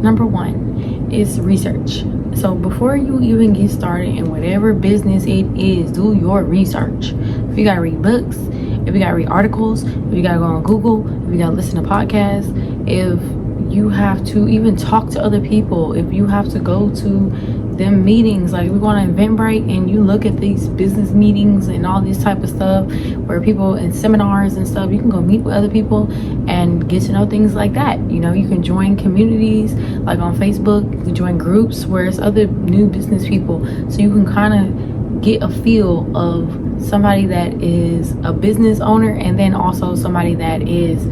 number one is research. So before you even get started in whatever business it is, do your research. If you gotta read books, if you gotta read articles, if you gotta go on Google, if you gotta listen to podcasts, if you have to even talk to other people, if you have to go to them meetings, like we go on an Eventbrite and you look at these business meetings and all this type of stuff where people in seminars and stuff, you can go meet with other people and get to know things like that. You know, you can join communities like on Facebook, you can join groups where it's other new business people, so you can kind of get a feel of somebody that is a business owner and then also somebody that is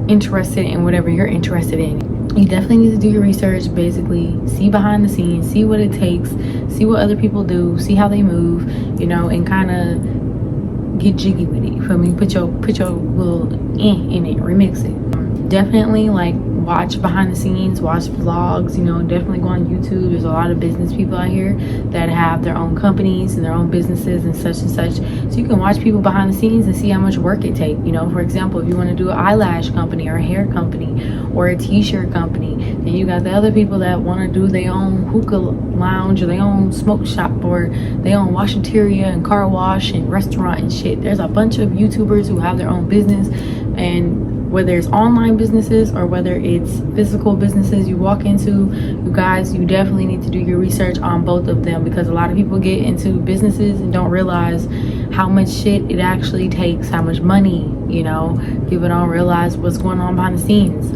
interested in whatever you're interested in. You definitely need to do your research, basically see behind the scenes, see what it takes, see what other people do, see how they move, you know, and kind of get jiggy with it. You feel me? Put your little in it, remix it. Definitely like watch behind the scenes, watch vlogs, you know, definitely go on YouTube. There's a lot of business people out here that have their own companies and their own businesses and such, so you can watch people behind the scenes and see how much work it takes. You know, for example, if you want to do an eyelash company or a hair company or a t-shirt company, then you got the other people that want to do their own hookah lounge or their own smoke shop or their own washateria and car wash and restaurant and shit. There's a bunch of YouTubers who have their own business, and whether it's online businesses or whether it's physical businesses you walk into, you guys, you definitely need to do your research on both of them, because a lot of people get into businesses and don't realize how much shit it actually takes, how much money, you know, people don't realize what's going on behind the scenes.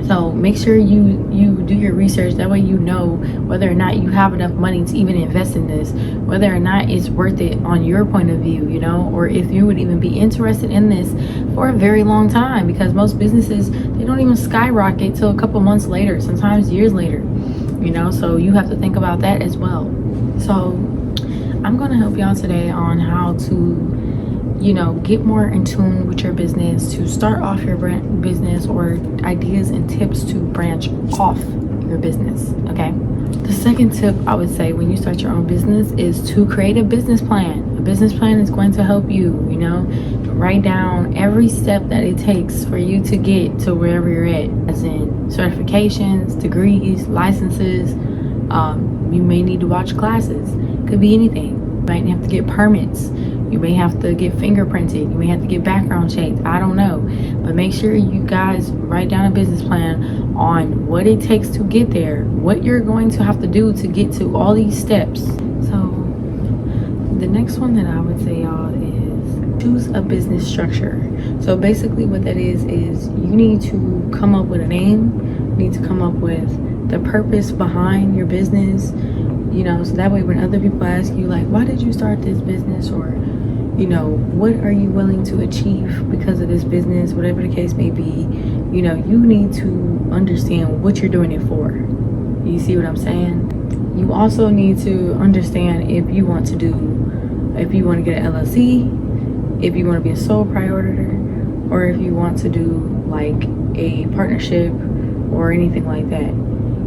So make sure you do your research. That way you know whether or not you have enough money to even invest in this, whether or not it's worth it on your point of view, you know, or if you would even be interested in this for a very long time, because most businesses, they don't even skyrocket till a couple months later, sometimes years later, you know, so you have to think about that as well. So I'm going to help y'all today on how to, you know, get more in tune with your business, to start off your business, or ideas and tips to branch off your business. Okay, the second tip I would say when you start your own business is to create a business plan. A business plan is going to help you, you know, write down every step that it takes for you to get to wherever you're at, as in certifications, degrees, licenses. You may need to watch classes, could be anything. You might have to get permits, you may have to get fingerprinted, you may have to get background checked, I don't know. But make sure you guys write down a business plan on what it takes to get there, what you're going to have to do to get to all these steps. So the next one that I would say, y'all, is choose a business structure. So basically what that is you need to come up with a name, you need to come up with the purpose behind your business, you know, so that way when other people ask you like, why did you start this business, or, you know, what are you willing to achieve because of this business, whatever the case may be, you know, you need to understand what you're doing it for. You see what I'm saying? You also need to understand if you want to get an LLC, if you want to be a sole proprietor, or if you want to do like a partnership or anything like that.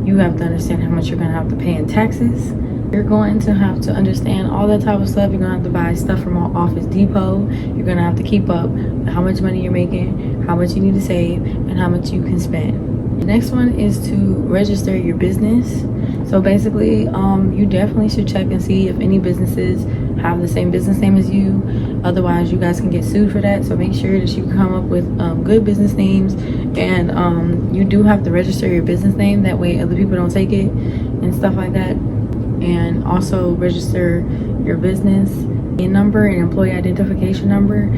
You have to understand how much you're going to have to pay in taxes. You're going to have to understand all that type of stuff. You're going to have to buy stuff from Office Depot. You're going to have to keep up with how much money you're making, how much you need to save, and how much you can spend. The next one is to register your business. So basically, you definitely should check and see if any businesses have the same business name as you. Otherwise, you guys can get sued for that. So make sure that you come up with good business names, and you do have to register your business name. That way other people don't take it and stuff like that. And also register your business number and employee identification number.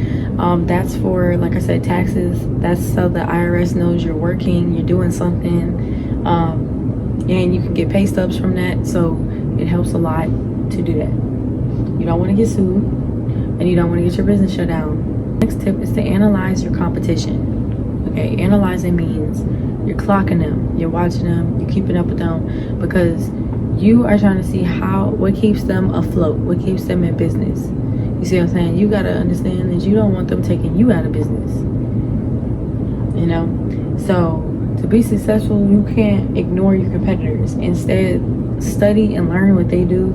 That's for, like I said, taxes. That's so the IRS knows you're working, you're doing something, and you can get pay stubs from that. So it helps a lot to do that. You don't want to get sued, and you don't want to get your business shut down. Next tip is to analyze your competition. Okay, analyzing means you're clocking them, you're watching them, you're keeping up with them, because you are trying to see what keeps them afloat, what keeps them in business. You see what I'm saying? You got to understand that you don't want them taking you out of business, you know? So to be successful, you can't ignore your competitors. Instead, study and learn what they do.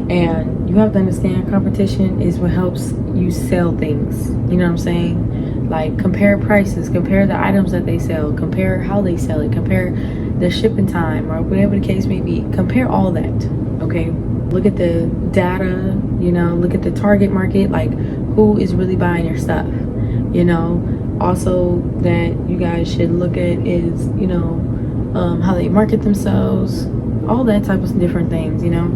And you have to understand competition is what helps you sell things. You know what I'm saying? Like, compare prices, compare the items that they sell, compare how they sell it, compare the shipping time, or whatever the case may be. Compare all that, okay? Look at the data, you know, look at the target market, like who is really buying your stuff, you know. Also, that you guys should look at is, you know, how they market themselves, all that type of different things, you know.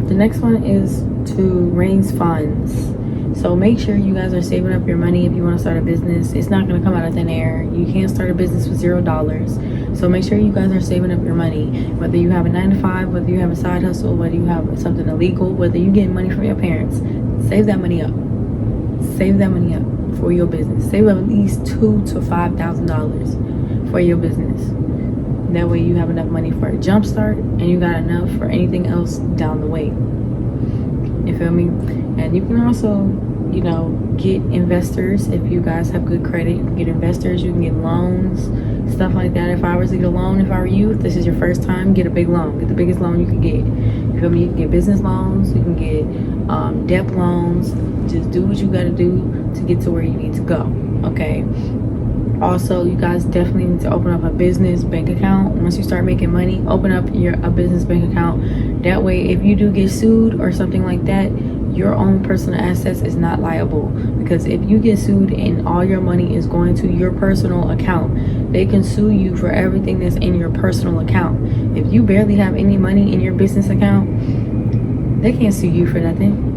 The next one is to raise funds. So make sure you guys are saving up your money if you want to start a business. It's not going to come out of thin air. You can't start a business with $0. So make sure you guys are saving up your money. Whether you have a 9-to-5, whether you have a side hustle, whether you have something illegal, whether you get money from your parents, save that money up. Save that money up for your business. Save up at least $2,000 to $5,000 for your business. That way you have enough money for a jump start, and you got enough for anything else down the way. You feel me? And you can also, you know, get investors. If you guys have good credit, you can get investors, you can get loans, stuff like that. If I was to get a loan, if I were you, if this is your first time, get a big loan. Get the biggest loan you can get. You feel me? You can get business loans, you can get debt loans. Just do what you got to do to get to where you need to go, okay? Also, you guys definitely need to open up a business bank account. Once you start making money, open up a business bank account. That way, if you do get sued or something like that, your own personal assets is not liable. Because if you get sued and all your money is going to your personal account, they can sue you for everything that's in your personal account. If you barely have any money in your business account, they can't sue you for nothing.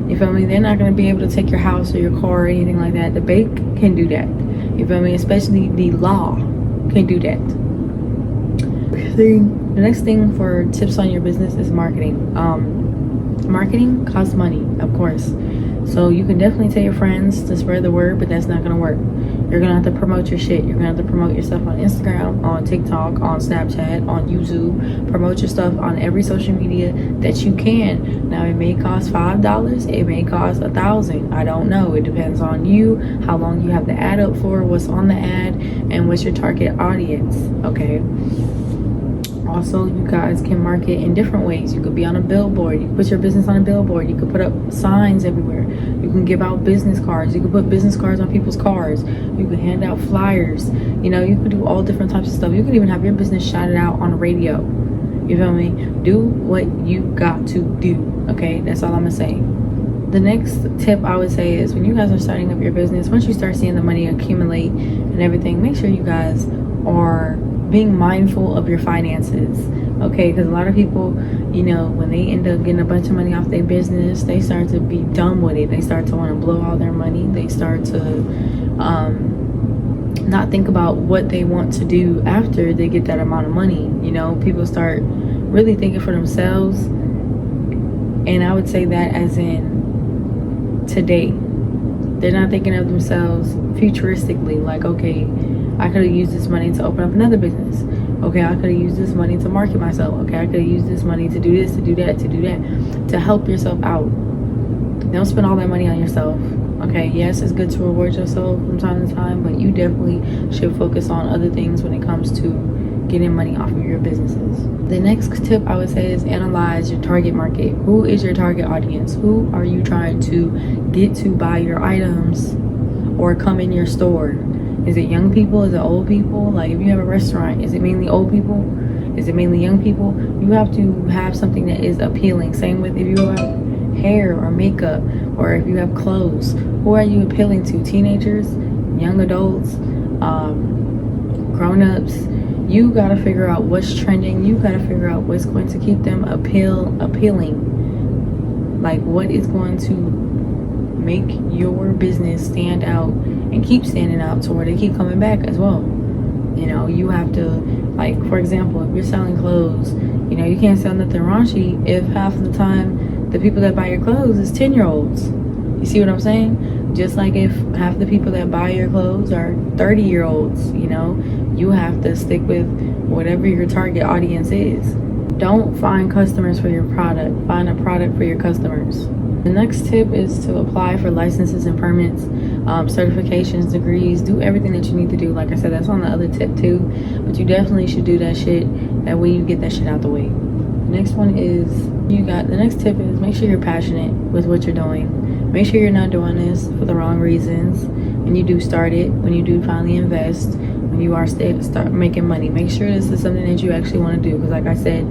You feel me? They're not going to be able to take your house or your car or anything like that. The bank can do that. You feel me? Especially the law can do that. The next thing for tips on your business is marketing. Marketing costs money, of course. So you can definitely tell your friends to spread the word, but that's not going to work. You're going to have to promote your shit. You're going to have to promote yourself on Instagram, on TikTok, on Snapchat, on YouTube. Promote your stuff on every social media that you can. Now, it may cost $5. It may cost $1,000. I don't know. It depends on you, how long you have the ad up for, what's on the ad, and what's your target audience, okay? Also, you guys can market in different ways. You could be on a billboard. You can put your business on a billboard. You could put up signs everywhere. You can give out business cards. You can put business cards on people's cars. You can hand out flyers. You know, you could do all different types of stuff. You can even have your business shouted out on the radio. You feel me? Do what you got to do. Okay, that's all I'm gonna say. The next tip I would say is when you guys are starting up your business, once you start seeing the money accumulate and everything, make sure you guys are being mindful of your finances, okay? Because a lot of people, you know, when they end up getting a bunch of money off their business, they start to be dumb with it. They start to want to blow all their money. They start to not think about what they want to do after they get that amount of money. You know, people start really thinking for themselves, and I would say that as in today. They're not thinking of themselves futuristically, like, okay, I could have used this money to open up another business. Okay, I could have used this money to market myself. Okay, I could have used this money to do this, to do that, to do that, to help yourself out. Don't spend all that money on yourself. Okay, yes, it's good to reward yourself from time to time, but you definitely should focus on other things when it comes to getting money off of your businesses. The next tip I would say is analyze your target market. Who is your target audience? Who are you trying to get to buy your items or come in your store? Is it young people? Is it old people? Like, if you have a restaurant, is it mainly old people? Is it mainly young people? You have to have something that is appealing. Same with if you have hair or makeup, or if you have clothes. Who are you appealing to? Teenagers, young adults, grown-ups. You gotta figure out what's trending. You gotta figure out what's going to keep them appealing. Like, what is going to make your business stand out and keep standing out to where they keep coming back as well. You know, you have to, like, for example, if you're selling clothes, you know, you can't sell nothing raunchy if half of the time the people that buy your clothes is 10-year-olds. You see what I'm saying? Just like if half the people that buy your clothes are 30-year-olds, you know, you have to stick with whatever your target audience is. Don't find customers for your product. Find a product for your customers. The next tip is to apply for licenses and permits, certifications, degrees. Do everything that you need to do. Like I said, that's on the other tip too. But you definitely should do that shit. That way you get that shit out the way. The next one is, the next tip is make sure you're passionate with what you're doing. Make sure you're not doing this for the wrong reasons. When you do start it, when you do finally invest, when you are start making money. Make sure this is something that you actually want to do, because like I said,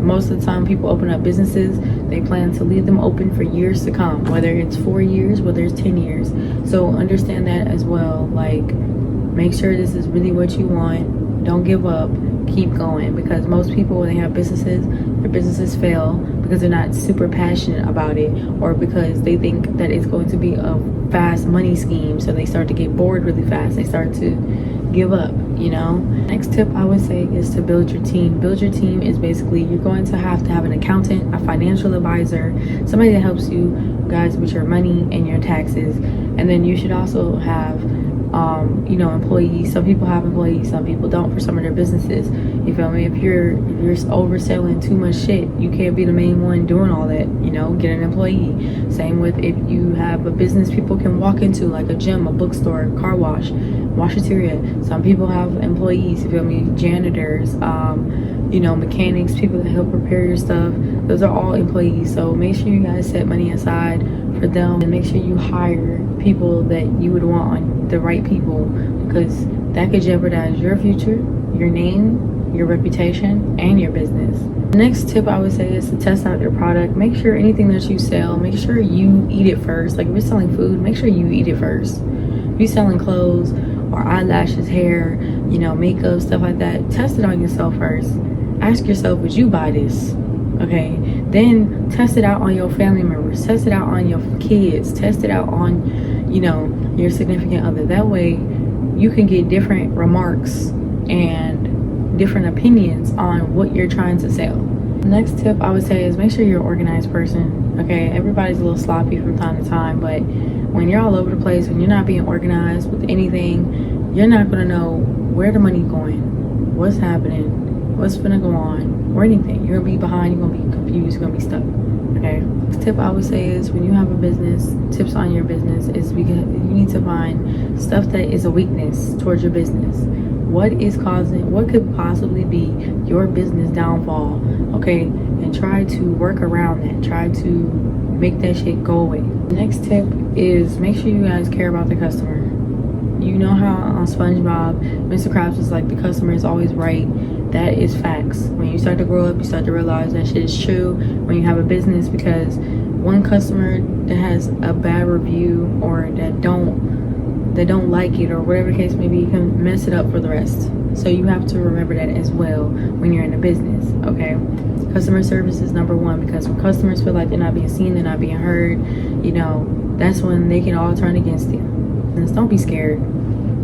most of the time people open up businesses, they plan to leave them open for years to come, whether it's 4 years, whether it's 10 years. So understand that as well. Like, make sure this is really what you want. Don't give up. Keep going, because most people, when they have businesses, their businesses fail because they're not super passionate about it, or because they think that it's going to be a fast money scheme, so they start to get bored really fast. They start to give up, you know. Next tip I would say is to build your team. Build your team is basically, you're going to have an accountant, a financial advisor, somebody that helps you guys with your money and your taxes. And then you should also have you know, employees. Some people have employees, some people don't for some of their businesses. You feel me? If you're overselling too much shit, you can't be the main one doing all that, you know. Get an employee. Same with if you have a business people can walk into, like a gym, a bookstore, car wash, washateria. Some people have employees, you feel me? Janitors, you know, mechanics, people that help repair your stuff. Those are all employees. So make sure you guys set money aside for them, and make sure you hire people that you would want, the right people, because that could jeopardize your future, your name, your reputation, and your business. The next tip I would say is to test out your product. Make sure anything that you sell, make sure you eat it first. Like if you're selling food, make sure you eat it first. If you're selling clothes or eyelashes, hair, you know, makeup, stuff like that, test it on yourself first. Ask yourself, would you buy this? Okay, then test it out on your family members, test it out on your kids, test it out on, you know, your significant other. That way you can get different remarks and different opinions on what you're trying to sell. The next tip I would say is make sure you're an organized person. Okay, everybody's a little sloppy from time to time, but when you're all over the place, when you're not being organized with anything, you're not going to know where the money's going, what's happening, what's gonna go on, or anything. You're gonna be behind, you're gonna be confused, you're gonna be stuck. Okay, the tip I would say is, when you have a business, tips on your business is, because you need to find stuff that is a weakness towards your business. What could possibly be your business downfall? Okay, and try to work around that. Try to make that shit go away. The next tip is, make sure you guys care about the customer. You know how on SpongeBob, Mr. Krabs was like, the customer is always right. That is facts. When you start to grow up, you start to realize that shit is true when you have a business, because one customer that has a bad review, or that don't like it, or whatever the case may be, can mess it up for the rest. So you have to remember that as well when you're in a business. Okay, customer service is number one, because when customers feel like they're not being seen, they're not being heard, you know, that's when they can all turn against you. And don't be scared.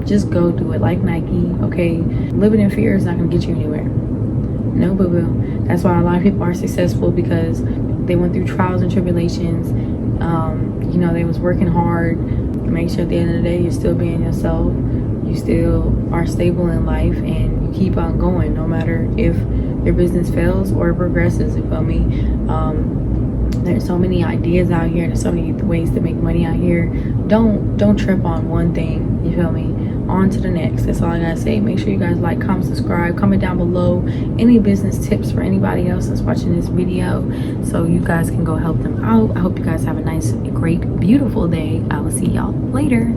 Just go do it, like Nike. Okay, living in fear is not gonna get you anywhere. No, boo-boo. That's why a lot of people are successful, because they went through trials and tribulations. You know, they was working hard. Make sure at the end of the day you're still being yourself. You still are stable in life, and you keep on going, no matter if your business fails or it progresses. You feel me? There's so many ideas out here. There's so many ways to make money out here. Don't trip on one thing. You feel me? On to the next. That's all I gotta say. Make sure you guys like, comment, subscribe, comment down below any business tips for anybody else that's watching this video, so you guys can go help them out. I hope you guys have a nice, great, beautiful day. I will see y'all later.